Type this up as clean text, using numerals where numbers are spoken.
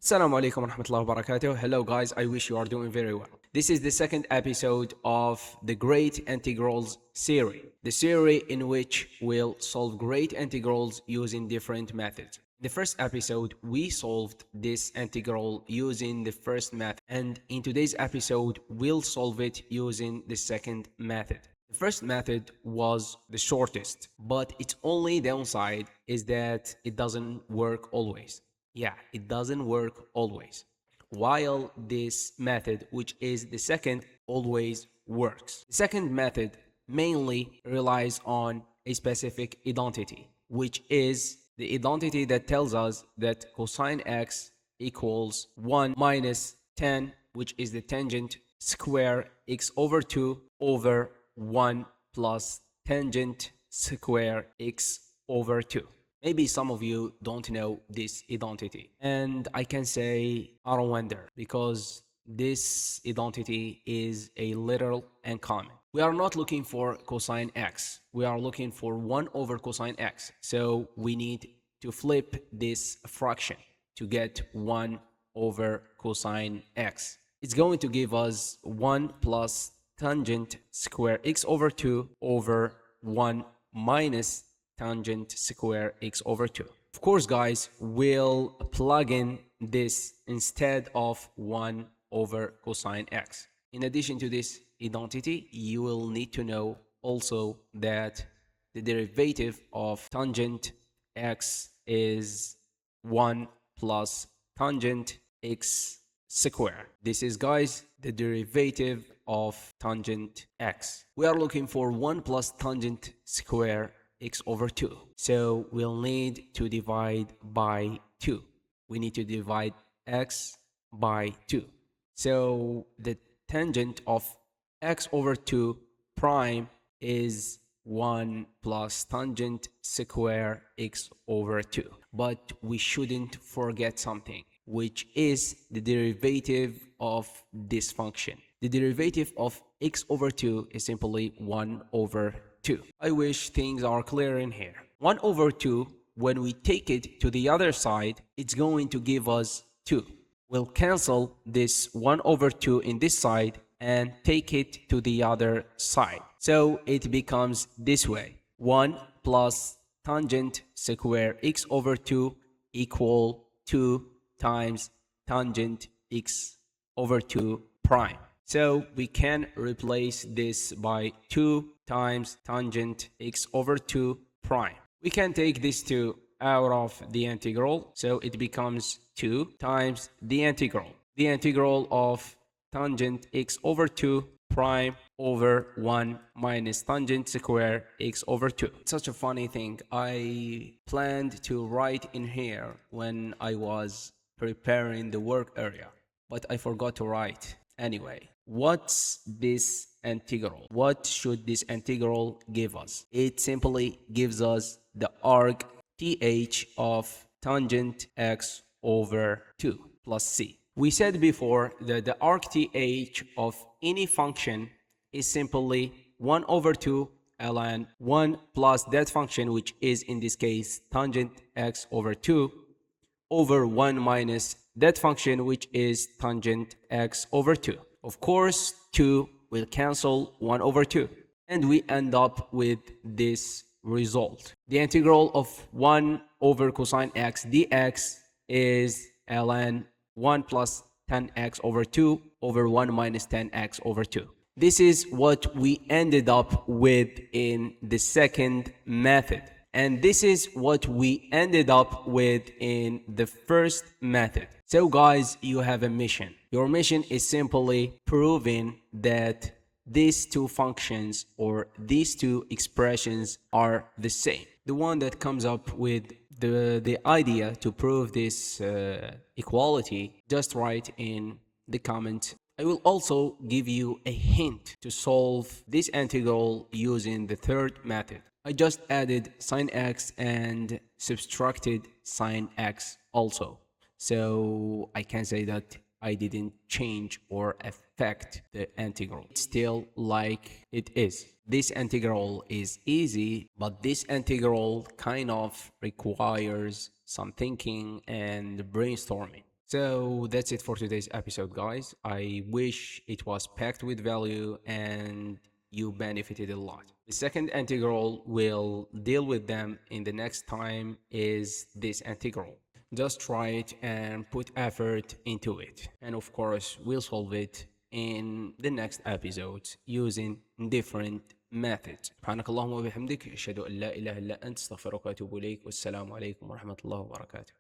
Assalamu alaikum wa rahmatullahi wa barakatuh. Hello guys, I wish you are doing very well. This is the second episode of the Great Integrals series, the series in which we'll solve great integrals using different methods. The first episode, we solved this integral using the first method, and in today's episode, we'll solve it using the second method. The first method was the shortest, but its only downside is that it doesn't work always. Yeah, it doesn't work always. While this method, which is the second, always works. The second method mainly relies on a specific identity, which is the identity that tells us that cosine x equals 1 minus tan, which is the tangent square x over 2 over 1 plus tangent square x over 2. Maybe some of you don't know this identity, and I can say I don't wonder, because this identity is a literal and common. We are not looking for cosine x, we are looking for 1 over cosine x, so we need to flip this fraction to get 1 over cosine x. It's going to give us 1 plus tangent square x over 2 over 1 minus tangent square x over 2. Of course, guys, we'll plug in this instead of 1 over cosine x. In addition to this identity, you will need to know also that the derivative of tangent x is 1 plus tangent x square. This is, guys, the derivative of tangent x. We are looking for 1 plus tangent square x over 2. So we'll need to divide by 2. We need to divide x by 2. So the tangent of x over 2 prime is 1 plus tangent square x over 2. But we shouldn't forget something, which is the derivative of this function. The derivative of x over 2 is simply 1 over 2. I wish things are clear in here. 1 over 2, when we take it to the other side, it's going to give us 2. We'll cancel this 1 over 2 in this side and take it to the other side. So it becomes this way. 1 plus tangent square x over 2 equal 2 times tangent x over 2 prime. So we can replace this by 2 times tangent x over 2 prime. We can take this 2 out of the integral, so it becomes 2 times the integral of tangent x over 2 prime over 1 minus tangent square x over 2. It's such a funny thing. I planned to write in here when I was preparing the work area, but I forgot to write. Anyway, what's this integral? What should this integral give us? It simply gives us the arc th of tangent x over 2 plus c. We said before that the arc th of any function is simply 1 over 2 ln 1 plus that function, which is in this case tangent x over 2, over 1 minus that function, which is tangent x over 2. Of course, 2 will cancel 1 over 2, and we end up with this result. The integral of 1 over cosine x dx is ln 1 plus tan x over 2 over 1 minus tan x over 2. This is what we ended up with in the second method. And this is what we ended up with in the first method. So guys, you have a mission. Your mission is simply proving that these two functions or these two expressions are the same. The one that comes up with the idea to prove this equality, just write in the comment. I will also give you a hint to solve this integral using the third method. I just added sine x and subtracted sine x also. So I can say that I didn't change or affect the integral. It's still like it is. This integral is easy, but this integral kind of requires some thinking and brainstorming. So that's it for today's episode, guys. I wish it was packed with value and you benefited a lot. The second integral we'll deal with them in the next time is this integral. Just try it and put effort into it. And of course, we'll solve it in the next episodes using different methods. سبحانك اللهم وبحمدك أشهد أن لا إله إلا أنت أستغفرك وأتوب إليك والسلام عليكم ورحمة الله وبركاته.